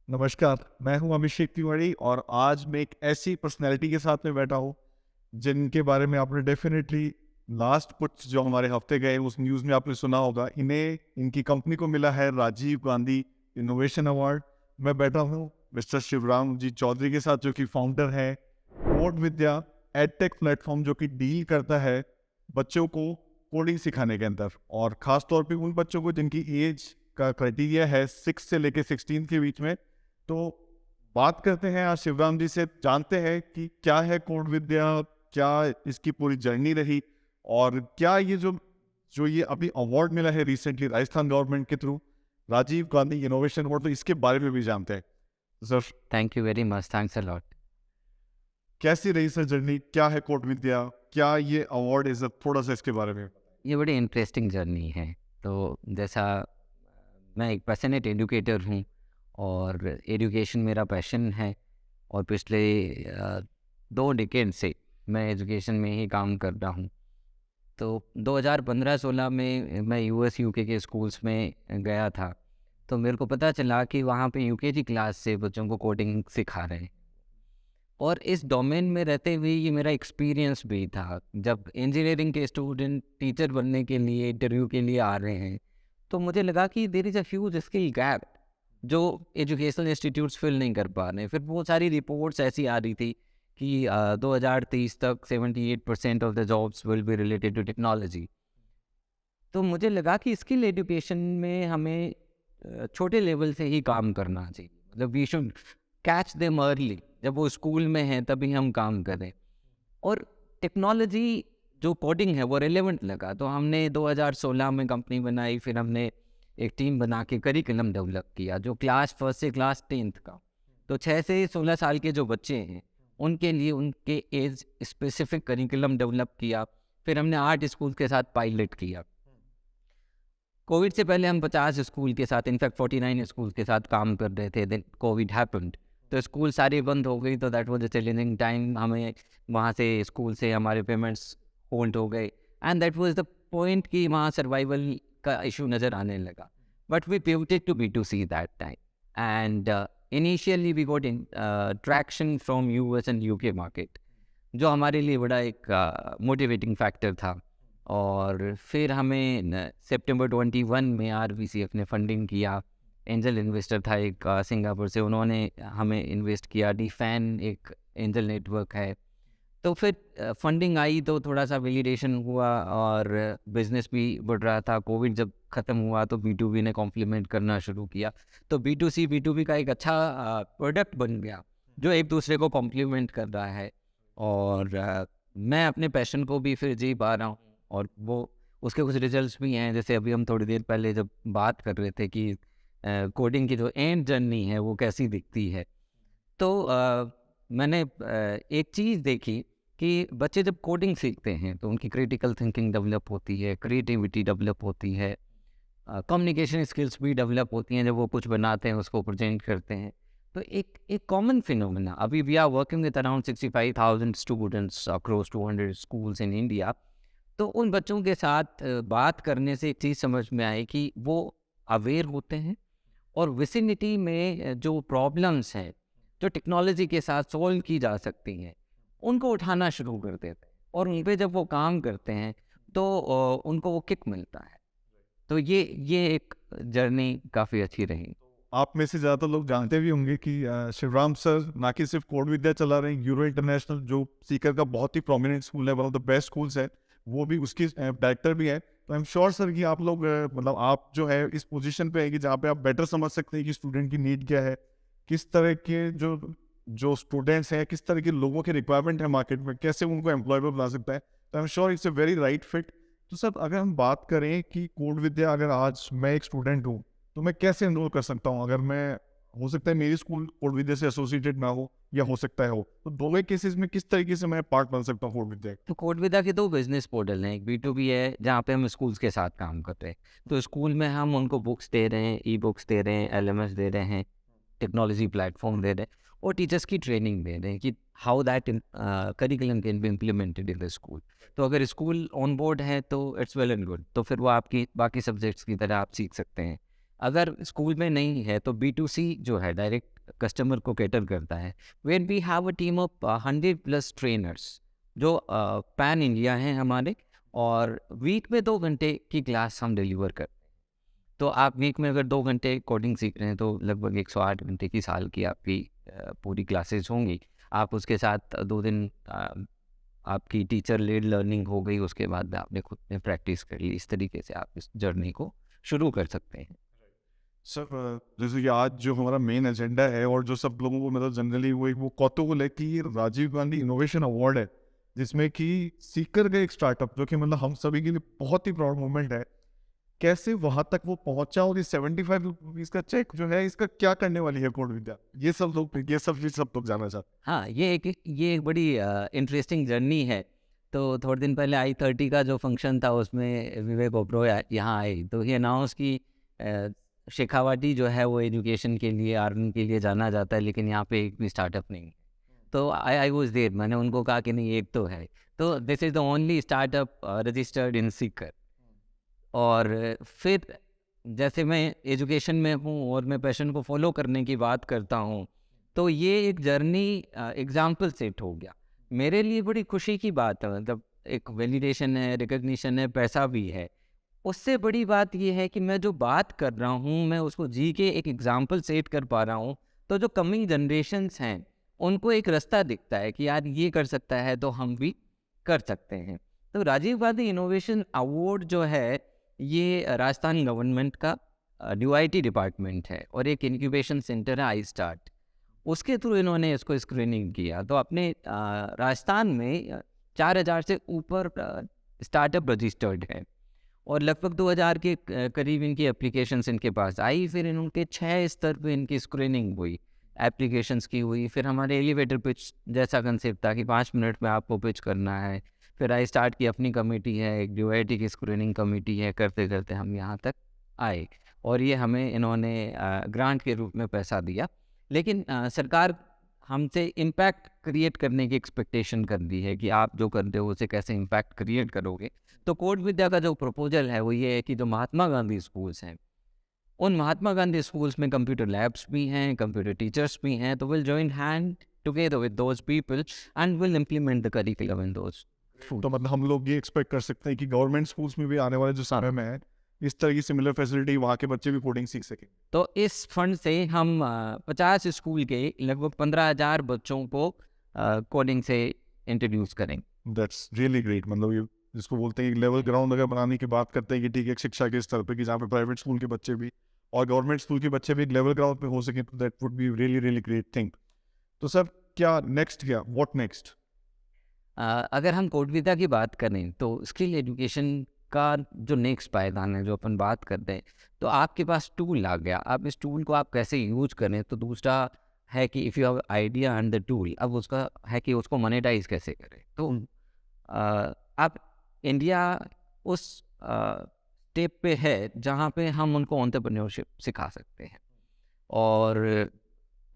नमस्कार, मैं हूं अभिषेक तिवारी और आज मैं एक ऐसी पर्सनैलिटी के साथ में बैठा हूं जिनके बारे में आपने डेफिनेटली लास्ट कुछ जो हमारे हफ्ते गए उस न्यूज़ में आपने सुना होगा। इन्हें इनकी कंपनी को मिला है राजीव गांधी इनोवेशन अवार्ड। मैं बैठा हूं मिस्टर शिवराम जी चौधरी के साथ जो कि फाउंडर है कोड विद्या एडटेक प्लेटफॉर्म जो कि डील करता है बच्चों को कोडिंग सिखाने के अंदर और ख़ास तौर पे उन बच्चों को जिनकी एज का क्राइटेरिया है 6 से लेके 16 के बीच में। तो बात करते हैं आज शिवराम जी से, जानते हैं कि क्या है कोड विद्या, क्या इसकी पूरी जर्नी रही और क्या ये जो जो ये अभी अवार्ड मिला है रिसेंटली राजस्थान गवर्नमेंट के through Rajiv Gandhi innovation award, तो इसके बारे में भी जानते हैं। Sir Thank you very much. Thanks a lot. कैसी रही सर जर्नी, क्या है कोड विद्या, क्या ये अवार्ड है सर, थोड़ा सा इसके बारे में। ये बड़ी इंटरेस्टिंग जर्नी है। तो जैसा मैं एक पैशनेट एजुकेटर हूँ और एजुकेशन मेरा पैशन है और पिछले 2 डिकेड से मैं एजुकेशन में ही काम कर रहा हूँ। तो 2015-16 में मैं यूएस यूके के स्कूल्स में गया था। तो मेरे को पता चला कि वहाँ पे यूकेजी क्लास से बच्चों को कोडिंग सिखा रहे हैं और इस डोमेन में रहते हुए ये मेरा एक्सपीरियंस भी था। जब इंजीनियरिंग के स्टूडेंट टीचर बनने के लिए इंटरव्यू के लिए आ रहे हैं तो मुझे लगा कि there is a huge skill gap जो एजुकेशनल इंस्टीट्यूट्स फिल नहीं कर पा रहे हैं। फिर बहुत सारी रिपोर्ट्स ऐसी आ रही थी कि 2030 तक 78% of the jobs will be related to technology. तो मुझे लगा कि स्किल एजुकेशन में हमें छोटे लेवल से ही काम करना चाहिए। मतलब we should catch them early, जब वो स्कूल में हैं तभी हम काम करें। और टेक्नोलॉजी जो कोडिंग है वो रेलेवेंट लगा, तो हमने 2016 में कंपनी बनाई। फिर हमने एक टीम बना के करिकुलम डेवलप किया जो क्लास फर्स्ट से क्लास 10th का। तो 6 से 16 साल के जो बच्चे हैं उनके लिए उनके एज स्पेसिफिक करिकुलम डेवलप किया। फिर हमने 8 स्कूल के साथ पायलट किया। कोविड से पहले हम 50 स्कूल के साथ, इनफैक्ट 49 स्कूल के साथ काम कर रहे थे। देन कोविड हैपेंड तो स्कूल सारी बंद हो गई। तो that was a challenging time. हमें वहाँ से स्कूल से हमारे पेमेंट्स होल्ड हो गए and that was the point कि वहाँ सर्वाइवल का इशू नज़र आने लगा। But we pivoted to B2C that time and initially we got in traction from US and UK market, जो हमारे लिए बड़ा एक मोटिवेटिंग फैक्टर था। और फिर हमें सितंबर 21 में RBCF ने फंडिंग किया। एंजल इन्वेस्टर था एक सिंगापुर से, उन्होंने हमें इन्वेस्ट किया। डीफैन एक एंजल नेटवर्क है। तो फिर फंडिंग आई तो थोड़ा सा वैलिडेशन हुआ और बिजनेस भी बढ़ रहा था। कोविड जब ख़त्म हुआ तो B2B ने कॉम्प्लीमेंट करना शुरू किया। तो B2C B2B का एक अच्छा प्रोडक्ट बन गया जो एक दूसरे को कॉम्प्लीमेंट कर रहा है। और मैं अपने पैशन को भी फिर जी पा रहा हूँ और वो उसके कुछ रिजल्ट्स भी हैं। जैसे अभी हम थोड़ी देर पहले जब बात कर रहे थे कि कोडिंग की जो एंड जर्नी है वो कैसी दिखती है। तो मैंने एक चीज़ देखी कि बच्चे जब कोडिंग सीखते हैं तो उनकी क्रिटिकल थिंकिंग डेवलप होती है, क्रिएटिविटी डेवलप होती है, कम्युनिकेशन स्किल्स भी डेवलप होती हैं। जब वो कुछ बनाते हैं उसको प्रेजेंट करते हैं तो एक कॉमन फिनोमेना, अभी we are working with around 65,000 students across 200 schools in India. तो उन बच्चों के साथ बात करने से एक चीज़ समझ में आई कि वो अवेयर होते हैं और विसिनिटी में जो प्रॉब्लम्स हैं जो टेक्नोलॉजी के साथ सॉल्व की जा सकती हैं उनको उठाना शुरू कर देते हैं और उन पे जब वो काम करते हैं तो उनको वो किक मिलता है। तो ये एक जर्नी काफ़ी अच्छी रही। आप में से ज़्यादातर लोग जानते भी होंगे कि शिवराम सर ना कि सिर्फ कोड विद्या चला रहे हैं, यूरो इंटरनेशनल जो सीकर का बहुत ही प्रोमिनेंट स्कूल है, one of the best schools है, वो भी उसकी डायरेक्टर भी है। तो आई एम श्योर सर कि आप लोग मतलब आप जो है इस पोजीशन पे है कि जहाँ पे आप बेटर समझ सकते हैं कि स्टूडेंट की नीड क्या है, किस तरह के जो जो स्टूडेंट्स हैं, किस तरह के लोगों के रिक्वायरमेंट है मार्केट में, कैसे उनको एम्प्लॉयबल बना सकता है। तो I am sure it's a very right fit. तो सर अगर हम बात करें कि कोड विद्या अगर आज मैं एक स्टूडेंट हूँ तो मैं कैसे एनरोल कर सकता हूँ? अगर मैं, हो सकता है मेरी स्कूल कोड विद्या से एसोसिएटेड ना हो या हो सकता है हो, तो दोनों केसेस में किस तरीके से मैं पार्ट बन सकता हूँ कोड विद्या का? तो कोड विदा के 2 बिजनेस पोर्टल हैं। एक B2B है जहाँ पे हम स्कूल्स के साथ काम कर रहे हैं। तो स्कूल में हम उनको बुक्स दे रहे हैं, ई-बुक्स दे रहे हैं, LMS दे रहे हैं, टेक्नोलॉजी प्लेटफॉर्म दे रहे हैं और टीचर्स की ट्रेनिंग दे रहे हैं कि how that curriculum can be implemented in the school. तो अगर स्कूल ऑन बोर्ड है तो इट्स वेल एंड गुड, तो फिर वो आपकी बाकी सब्जेक्ट्स की तरह आप सीख सकते हैं। अगर स्कूल में नहीं है तो B2C जो है, डायरेक्ट कस्टमर को कैटर करता है, when we have a team of 100+ trainers जो पैन इंडिया हैं हमारे, और वीक में 2 घंटे की क्लास हम डिलीवर करते हैं। तो आप वीक में अगर 2 घंटे कोडिंग सीख रहे हैं तो लगभग 108 घंटे की साल की आपकी पूरी क्लासेस होंगी। आप उसके साथ 2 दिन आपकी टीचर लेड लर्निंग हो गई, उसके बाद में आपने खुद में प्रैक्टिस कर ली। इस तरीके से आप इस जर्नी को शुरू कर सकते हैं। सर जैसे कि आज जो हमारा मेन एजेंडा है और जो सब लोगों को मतलब जनरली वो कौतूहल है कि ये राजीव गांधी इनोवेशन अवार्ड है, जिसमें कि सीकर का एक स्टार्टअप जो कि मतलब हम सभी के लिए बहुत ही प्राउड मोमेंट है, कैसे वहां तक वो पहुंचा और ये 75 रुपीज का चेक जो है इसका क्या करने वाली है कोड विद्या, ये सब लोग जानना चाहते हाँ, ये एक बड़ी इंटरेस्टिंग जर्नी है। तो थोड़े दिन पहले I30 का जो फंक्शन था उसमें विवेक ओबरॉय यहाँ आए, तो ये अनाउंस की शेखावाटी जो है वो एजुकेशन के लिए, अर्निंग के लिए जाना जाता है, लेकिन यहाँ पे एक भी स्टार्टअप नहीं है। तो आई वाज देयर, मैंने उनको कहा कि नहीं एक तो है। तो this is the only startup registered in Sikar. और फिर जैसे मैं एजुकेशन में हूँ और मैं पैशन को फॉलो करने की बात करता हूँ, तो ये एक जर्नी एग्जाम्पल सेट हो गया मेरे लिए। बड़ी खुशी की बात है, मतलब एक वैलिडेशन है, रिकग्निशन है, पैसा भी है। उससे बड़ी बात ये है कि मैं जो बात कर रहा हूँ मैं उसको जी के एक एग्जाम्पल सेट कर पा रहा हूँ। तो जो कमिंग जनरेशन्स हैं उनको एक रास्ता दिखता है कि यार ये कर सकता है तो हम भी कर सकते हैं। तो राजीव गांधी इनोवेशन अवार्ड जो है ये राजस्थान गवर्नमेंट का DUIT डिपार्टमेंट है और एक इंक्यूबेशन सेंटर है iStart, उसके थ्रू इन्होंने इसको स्क्रीनिंग किया। तो अपने राजस्थान में 4000 से ऊपर स्टार्टअप रजिस्टर्ड हैं और लगभग 2000 के करीब इनकी एप्लीकेशंस इनके पास आई। फिर इनके 6 स्तर पे इनकी स्क्रीनिंग हुई, एप्लीकेशंस की हुई। फिर हमारे एलिवेटर पिच जैसा कंसेप्ट था कि 5 मिनट में आपको पिच करना है। फिर iStart की अपनी कमेटी है, एक DUIT की स्क्रीनिंग कमेटी है, करते करते हम यहाँ तक आए और ये हमें इन्होंने ग्रांट के रूप में पैसा दिया। लेकिन सरकार हमसे इम्पैक्ट क्रिएट करने की एक्सपेक्टेशन कर दी है कि आप जो करते हो उसे कैसे इम्पैक्ट क्रिएट करोगे। तो कोड विद्या का जो प्रपोजल है वो ये है कि जो महात्मा गांधी स्कूल्स हैं, उन महात्मा गांधी स्कूल्स में कंप्यूटर लैब्स भी हैं, कंप्यूटर टीचर्स भी हैं, तो will join hand together with those people and will implement the curriculum in those. तो मतलब हम लोग ये एक्सपेक्ट कर सकते हैं कि गवर्नमेंट स्कूल्स में भी आने वाले जो समय में है इस तरह की सिमिलर फैसिलिटी वहाँ के बच्चे भी कोडिंग सीख सकें। तो इस फंड से हम 50 स्कूल के लगभग 15,000 बच्चों को कोडिंग से इंट्रोड्यूस करेंगे। That's really great. मतलब ये जिसको बोलते हैं लेवल ग्राउंड अगर बनाने की बात करते हैं कि ठीक है शिक्षा के स्तर पे कि जहाँ पे प्राइवेट स्कूल के बच्चे भी और गवर्नमेंट स्कूल के बच्चे भी एक लेवल ग्राउंड पे हो सके, तो that would be really really great thing. तो सर क्या नेक्स्ट, क्या व्हाट नेक्स्ट? अगर हम कोड विद्या की बात करें तो स्किल एजुकेशन का जो नेक्स्ट पायदान है जो अपन बात करते हैं, तो आपके पास टूल आ गया, आप इस टूल को आप कैसे यूज करें। तो दूसरा है कि if you have idea and the tool, अब उसका है कि उसको मोनेटाइज कैसे करें। तो आप इंडिया उस स्टेप पे है जहाँ पे हम उनको एंटरप्रेन्योरशिप सिखा सकते हैं और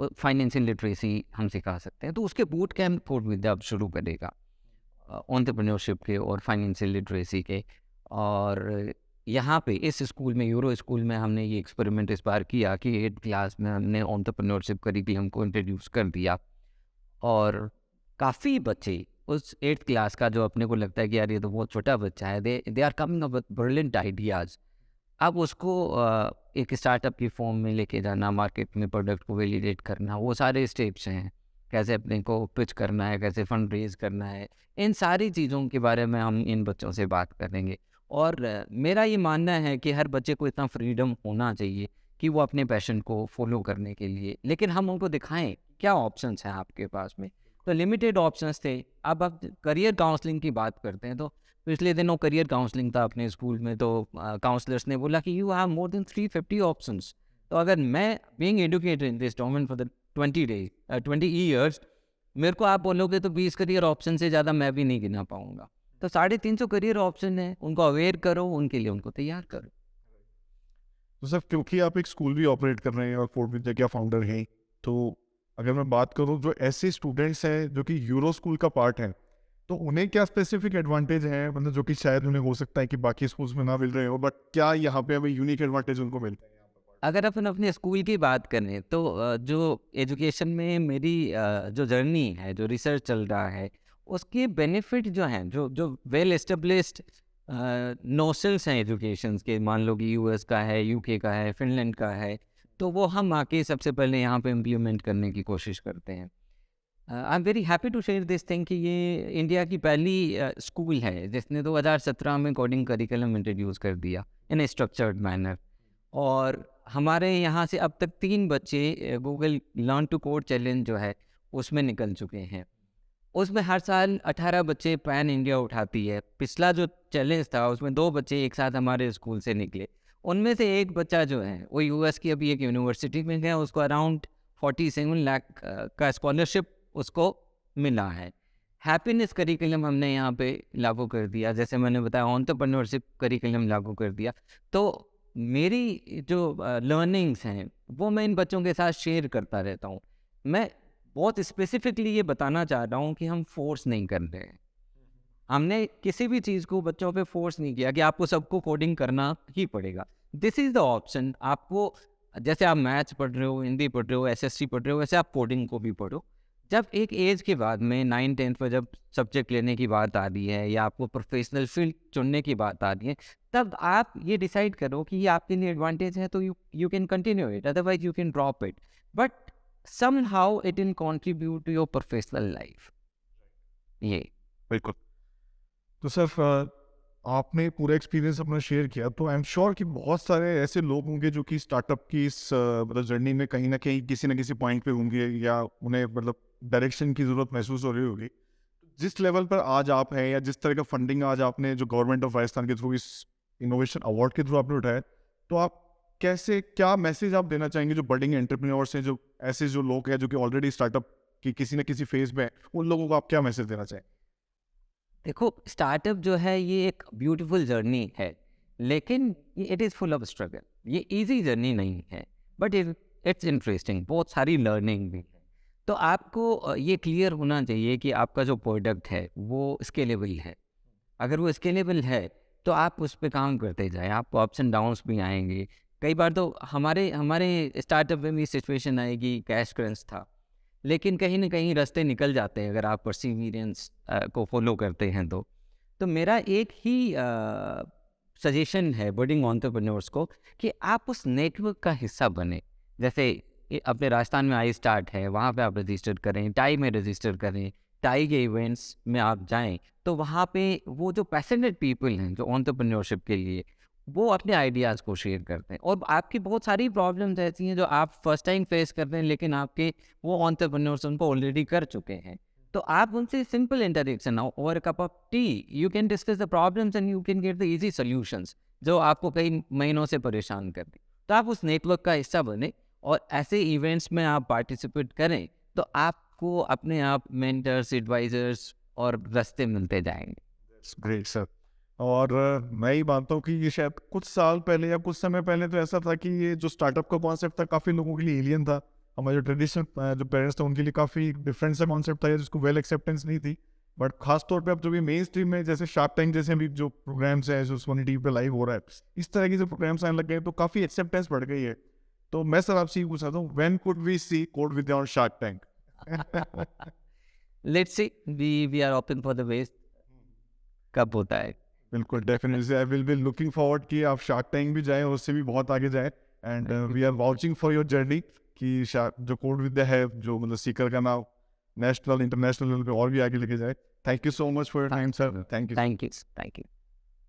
फाइनेंशियल लिटरेसी हम सिखा सकते हैं। तो उसके बूट कैंप कोड विद्या अब शुरू करेगा एंटरप्रेन्योरशिप के और फाइनेंशियल लिटरेसी के। और यहाँ पे इस स्कूल में, यूरो स्कूल में, हमने ये एक्सपेरिमेंट इस बार किया कि 8th क्लास में हमने एंटरप्रेन्योरशिप करिकुलम को इंट्रोड्यूस कर दिया और काफ़ी बच्चे उस 8th क्लास का, जो अपने को लगता है कि यार ये तो बहुत छोटा बच्चा है, they are coming up with brilliant ideas. अब उसको एक स्टार्टअप की फॉर्म में लेके जाना, मार्केट में प्रोडक्ट को वैलिडेट करना, वो सारे स्टेप्स हैं। कैसे अपने को पिच करना है, कैसे फंड रेज करना है, इन सारी चीज़ों के बारे में हम इन बच्चों से बात करेंगे। और मेरा ये मानना है कि हर बच्चे को इतना फ्रीडम होना चाहिए कि वो अपने पैशन को फॉलो करने के लिए, लेकिन हम उनको दिखाएं क्या ऑप्शंस हैं आपके पास में। तो लिमिटेड ऑप्शंस थे। अब आप करियर काउंसलिंग की बात करते हैं, तो पिछले दिनों करियर काउंसलिंग था अपने स्कूल में, तो काउंसलर्स ने बोला कि you have more than 350 options. तो अगर मैं being educated in this domain for the 20 years, मेरे को आप बोलोगे तो 20 करियर ऑप्शन से ज़्यादा मैं भी नहीं गिना पाऊंगा। तो 350 करियर ऑप्शन है, उनको अवेयर करो, उनके लिए उनको तैयार करो। तो सर क्योंकि आप एक स्कूल भी ऑपरेट कर रहे हैं और कोड विद्या के फाउंडर हैं, तो अगर मैं बात करूं जो ऐसे स्टूडेंट्स हैं जो कि यूरो स्कूल का पार्ट है, तो उन्हें क्या स्पेसिफिक एडवांटेज है, मतलब जो कि शायद उन्हें हो सकता है कि बाकी स्कूल्स में ना मिल रहे हो, बट क्या यहाँ पे हमें यूनिक एडवांटेज उनको मिलता है? अगर अपन अपने स्कूल की बात करें तो जो एजुकेशन में मेरी जो जर्नी है, जो रिसर्च चल रहा है, उसके बेनिफिट जो हैं, जो जो वेल एस्टेब्लिश्ड नोशंस हैं एजुकेशंस के, मान लो कि यूएस का है, यूके का है, फिनलैंड का है, तो वो हम आके सबसे पहले यहाँ पे इम्प्लीमेंट करने की कोशिश करते हैं। I am very happy to share this thing कि ये इंडिया की पहली स्कूल है जिसने 2017 में कोडिंग करिकुलम इंट्रोड्यूस कर दिया इन ए स्ट्रक्चर्ड मैनर। और हमारे यहाँ से अब तक 3 बच्चे Google learn to code challenge जो है उसमें निकल चुके हैं। उसमें हर साल 18 बच्चे पैन इंडिया उठाती है। पिछला जो चैलेंज था उसमें 2 बच्चे एक साथ हमारे स्कूल से निकले। उनमें से एक बच्चा जो है वो यूएस की अभी एक यूनिवर्सिटी में गया, उसको अराउंड 47 लाख का स्कॉलरशिप उसको मिला है। हैप्पीनेस करिकुलम हमने यहाँ पे लागू कर दिया, जैसे मैंने बताया एंटरप्रेन्योरशिप करिकुलम लागू कर दिया। तो मेरी जो लर्निंग्स हैं वो मैं इन बच्चों के साथ शेयर करता रहता हूँ। मैं बहुत स्पेसिफिकली ये बताना चाह रहा हूँ कि हम फोर्स नहीं कर रहे हैं। हमने किसी भी चीज़ को बच्चों पे फोर्स नहीं किया कि आपको सबको कोडिंग करना ही पड़ेगा। This is the option. आपको जैसे आप मैथ्स पढ़ रहे हो, हिंदी पढ़ रहे हो, एसएससी पढ़ रहे हो, वैसे आप कोडिंग को भी पढ़ो। जब एक एज के बाद में 9-10th में जब सब्जेक्ट लेने की बात आ रही है या आपको प्रोफेशनल फील्ड चुनने की बात आ रही है, तब आप ये डिसाइड करो कि ये आपके लिए एडवांटेज है तो you can continue it, otherwise you can drop it, but somehow it will contribute to your professional life। ये बिल्कुल। तो सर आपने पूरा एक्सपीरियंस अपना शेयर किया, तो आई एम श्योर कि बहुत सारे ऐसे लोग होंगे जो कि स्टार्टअप की इस मतलब जर्नी में कहीं ना कहीं किसी न किसी पॉइंट पे होंगे या उन्हें मतलब डायरेक्शन की ज़रूरत महसूस हो रही होगी। जिस लेवल पर आज आप हैं या जिस तरह का फंडिंग आज आपने जो गवर्नमेंट ऑफ राजस्थान के थ्रू इस इनोवेशन अवार्ड के थ्रू आपने उठाया, तो आप कैसे क्या मैसेज आप देना चाहेंगे जो बडिंग एंटरप्रेन्योर्स हैं, जो ऐसे जो लोग हैं जो कि ऑलरेडी स्टार्टअप की किसी न किसी फेज में हैं, उन लोगों को आप क्या मैसेज देना चाहें? देखो, स्टार्टअप जो है ये एक ब्यूटीफुल जर्नी है, लेकिन it is full of struggle. ये इजी जर्नी नहीं है, बट इट्स इंटरेस्टिंग, बहुत सारी लर्निंग भी है। तो आपको ये क्लियर होना चाहिए कि आपका जो प्रोडक्ट है वो स्केलेबल है। अगर वो स्केलेबल है तो आप उस पे काम करते जाएं। आपको अप्स एंड डाउन्स भी आएंगे। कई बार तो हमारे हमारे स्टार्टअप में भी सिचुएशन आएगी, कैश क्रंच था, लेकिन कहीं ना कहीं रास्ते निकल जाते हैं अगर आप परसिवियरेंस को फॉलो करते हैं तो मेरा एक ही सजेशन है बडिंग एंटरप्रेन्योर्स को कि आप उस नेटवर्क का हिस्सा बने। जैसे अपने राजस्थान में आई स्टार्ट है, वहाँ पे आप रजिस्टर करें, टाई में रजिस्टर करें, टाई के इवेंट्स में आप जाएं, तो वहाँ पे वो जो पैशनेट पीपल हैं जो एंटरप्रेन्योरशिप के लिए, वो अपने आइडियाज़ को शेयर करते हैं। और आपकी बहुत सारी प्रॉब्लम्स ऐसी हैं जो आप फर्स्ट टाइम फेस करते हैं, लेकिन आपके वो एंटरप्रेन्योर्स उनको ऑलरेडी कर चुके हैं। तो आप उनसे simple interaction over cup of T, you can discuss the problems and you can get the easy solutions जो आपको कई महीनों से परेशान कर दें। तो आप उस नेटवर्क का हिस्सा बने और ऐसे इवेंट्स में आप पार्टिसिपेट करें, तो आपको अपने आप मेंटर्स, एडवाइजर्स और रास्ते मिलते जाएंगे। Great sir. और मैं ही मानता हूँ कि ये शायद कुछ साल पहले या कुछ समय पहले तो ऐसा था कि ये जो स्टार्टअप का कॉन्सेप्ट था काफ़ी लोगों के लिए एलियन था। हमारे जो ट्रेडिशनल जो पेरेंट्स थे उनके लिए काफ़ी डिफरेंट सा कॉन्सेप्ट था या जिसको वेल एक्सेप्टेंस नहीं थी। बट खास तौर पे अब जो भी मेन स्ट्रीम में जैसे शार्क टैंक जैसे भी जो प्रोग्राम्स हैं जो सोनी टीवी पे लाइव हो रहा है, इस तरह की जो प्रोग्राम्स आने लग गए तो काफ़ी एक्सेप्टेंस बढ़ गई है। तो मैं सर आपसे ये पूछ रहा हूँ, when could we see code with on shark tank? Let's see, we are open for the west. कब होता है? बिल्कुल, definitely I will be looking forward कि आप शार्क टैंक भी जाएं और उससे भी बहुत आगे जाएं। And we are watching for your journey कि जो कोड विद्या है जो मतलब सीकर का नाम नेशनल इंटरनेशनल लेवल पे और भी आगे लेके जाए। Thank you so much for your time sir. Thank you. Thank you. Thank you.